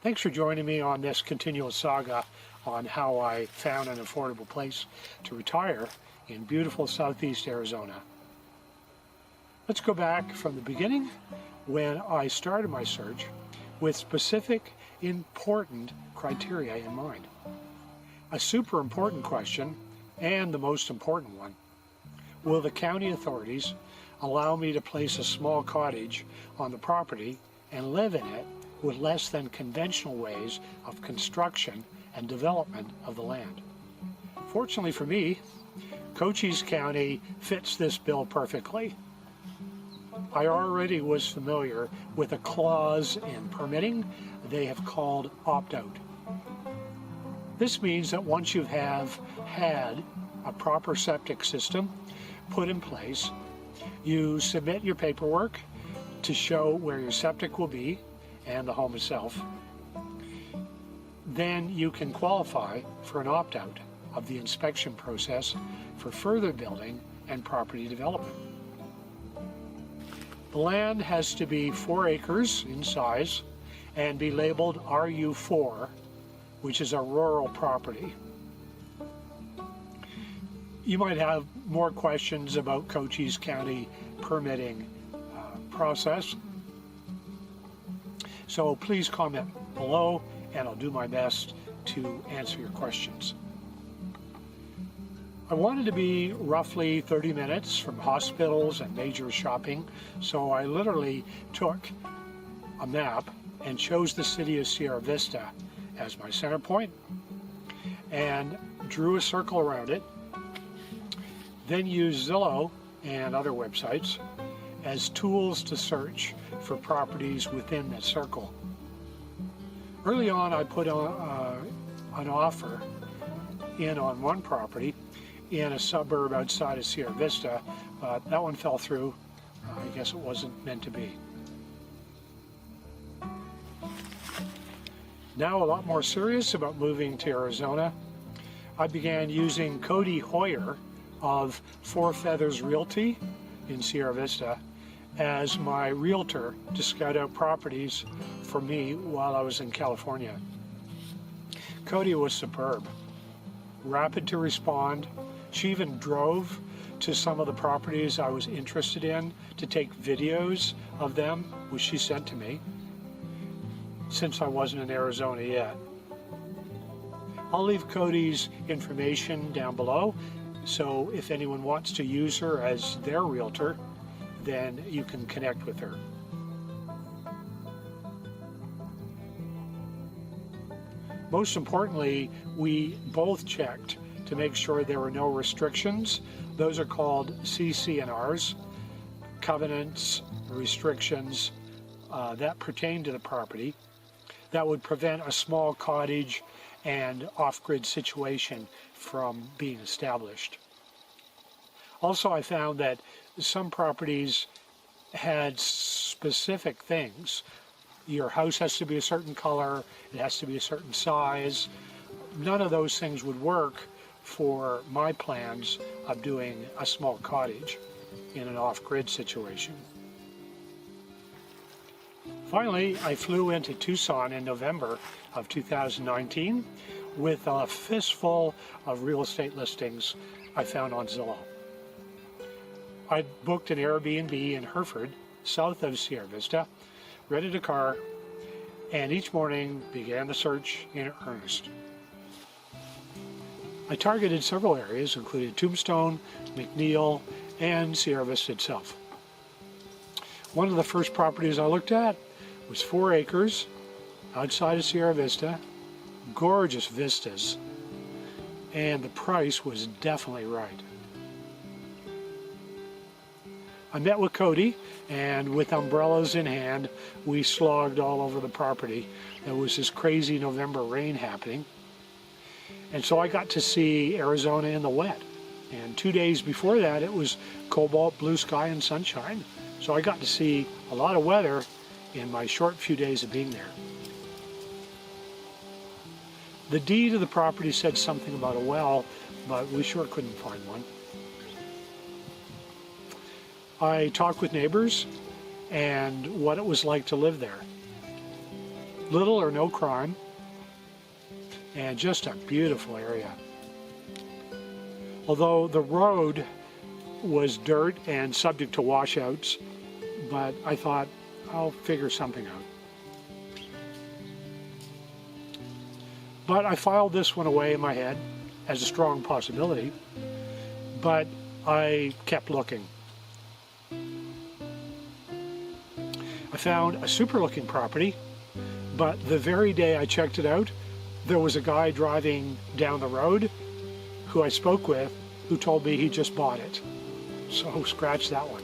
Thanks for joining me on this continual saga on how I found an affordable place to retire in beautiful southeast Arizona. Let's go back from the beginning when I started my search with specific, important criteria in mind. A super important question, and the most important one: will the county authorities allow me to place a small cottage on the property and live in it with less than conventional ways of construction and development of the land? Fortunately for me, Cochise County fits this bill perfectly. I already was familiar with a clause in permitting they have called opt-out. This means that once you have had a proper septic system put in place, you submit your paperwork to show where your septic will be and the home itself. Then you can qualify for an opt-out of the inspection process for further building and property development. The land has to be 4 acres in size and be labeled RU4, which is a rural property. You might have more questions about Cochise County permitting process, so please comment below and I'll do my best to answer your questions. I wanted to be roughly 30 minutes from hospitals and major shopping, so I literally took a map and chose the city of Sierra Vista as my center point and drew a circle around it, then used Zillow and other websites as tools to search for properties within that circle. Early on, I put an offer in on one property in a suburb outside of Sierra Vista, but that one fell through. I guess it wasn't meant to be. Now a lot more serious about moving to Arizona, I began using Cody Hoyer of Feathers Realty in Sierra Vista as my realtor to scout out properties for me while I was in California. Cody was superb, rapid to respond. She even drove to some of the properties I was interested in to take videos of them, which she sent to me, since I wasn't in Arizona yet. I'll leave Cody's information down below, so if anyone wants to use her as their realtor, then you can connect with her. Most importantly, we both checked to make sure there were no restrictions. Those are called CC&Rs, covenants, restrictions that pertain to the property that would prevent a small cottage and off-grid situation from being established. Also, I found that some properties had specific things. Your house has to be a certain color, it has to be a certain size. None of those things would work for my plans of doing a small cottage in an off-grid situation. Finally, I flew into Tucson in November of 2019 with a fistful of real estate listings I found on Zillow. I booked an Airbnb in Hereford, south of Sierra Vista, rented a car, and each morning began the search in earnest. I targeted several areas, including Tombstone, McNeil, and Sierra Vista itself. One of the first properties I looked at was 4 acres outside of Sierra Vista, gorgeous vistas, and the price was definitely right. I met with Cody, and with umbrellas in hand, we slogged all over the property. There was this crazy November rain happening, and so I got to see Arizona in the wet. And 2 days before that, it was cobalt blue sky and sunshine. So I got to see a lot of weather in my short few days of being there. The deed of the property said something about a well, but we sure couldn't find one. I talked with neighbors and what it was like to live there. little or no crime, and just a beautiful area. Although the road was dirt and subject to washouts, but I thought I'll figure something out. But I filed this one away in my head as a strong possibility, but I kept looking. I found a super looking property, but the very day I checked it out, there was a guy driving down the road who I spoke with who told me he just bought it. So scratch that one.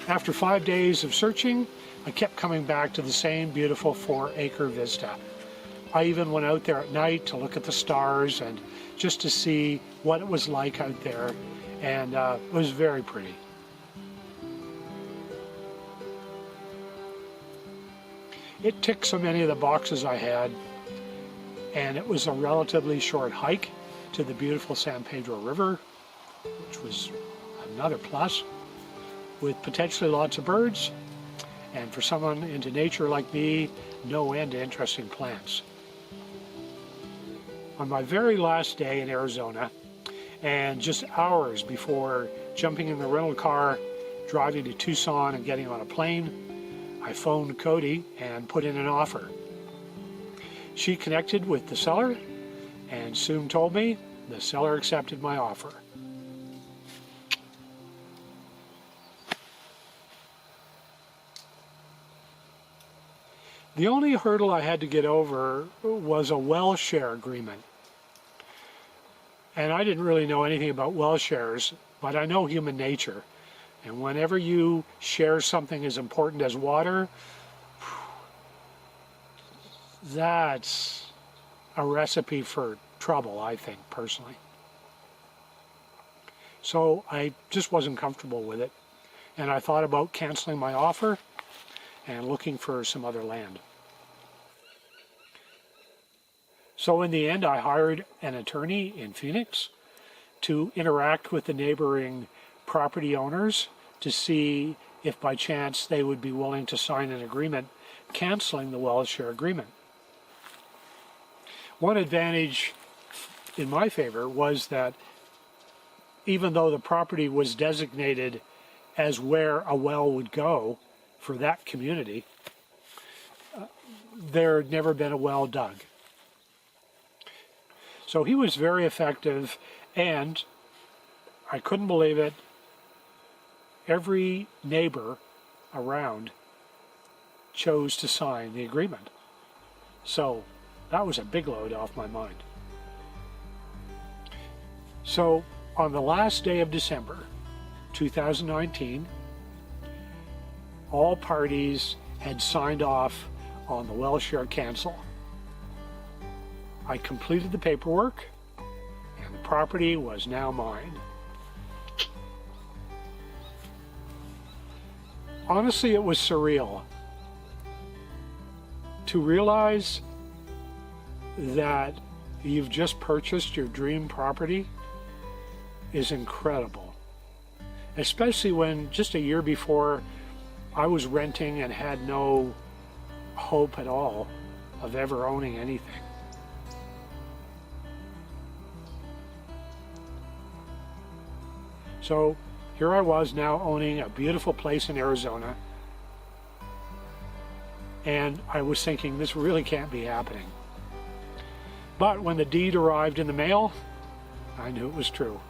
After 5 days of searching, I kept coming back to the same beautiful 4-acre vista. I even went out there at night to look at the stars and just to see what it was like out there, and it was very pretty. It ticked so many of the boxes I had, and it was a relatively short hike to the beautiful San Pedro River, which was another plus, with potentially lots of birds, and for someone into nature like me, no end to interesting plants. On my very last day in Arizona, and just hours before jumping in the rental car, driving to Tucson and getting on a plane, I phoned Cody and put in an offer. She connected with the seller and soon told me the seller accepted my offer. The only hurdle I had to get over was a well share agreement. And I didn't really know anything about well shares, but I know human nature. And whenever you share something as important as water, that's a recipe for trouble, I think, personally. So I just wasn't comfortable with it. And I thought about canceling my offer and looking for some other land. So in the end, I hired an attorney in Phoenix to interact with the neighboring property owners to see if by chance they would be willing to sign an agreement canceling the well share agreement. One advantage in my favor was that even though the property was designated as where a well would go for that community, there had never been a well dug. So he was very effective, and I couldn't believe it, every neighbor around chose to sign the agreement. So that was a big load off my mind. So on the last day of December 2019, all parties had signed off on the well share cancel. I completed the paperwork, and the property was now mine. Honestly, it was surreal to realize that you've just purchased your dream property is incredible. Especially when just a year before I was renting and had no hope at all of ever owning anything. So here I was now owning a beautiful place in Arizona, and I was thinking this really can't be happening. But when the deed arrived in the mail, I knew it was true.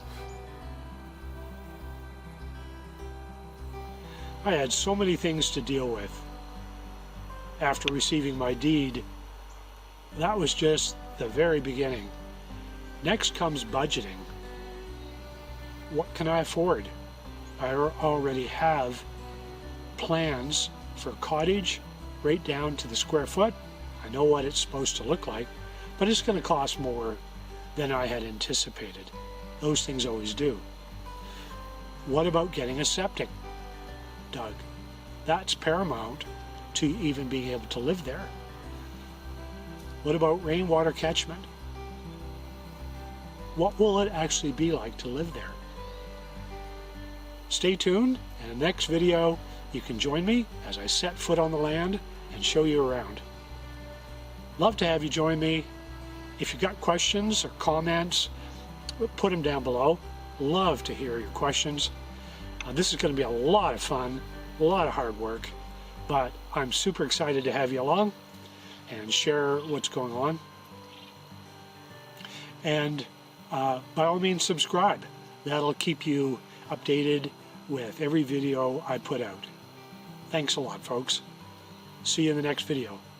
I had so many things to deal with after receiving my deed. That was just the very beginning. Next comes budgeting. What can I afford? I already have plans for a cottage right down to the square foot. I know what it's supposed to look like, but it's going to cost more than I had anticipated. Those things always do. What about getting a septic dug? That's paramount to even being able to live there. What about rainwater catchment? What will it actually be like to live there? Stay tuned, and in the next video, you can join me as I set foot on the land and show you around. Love to have you join me. If you've got questions or comments, put them down below. Love to hear your questions. This is going to be a lot of fun, a lot of hard work, but I'm super excited to have you along and share what's going on. And by all means, subscribe. That'll keep you updated with every video I put out. Thanks a lot, folks. See you in the next video.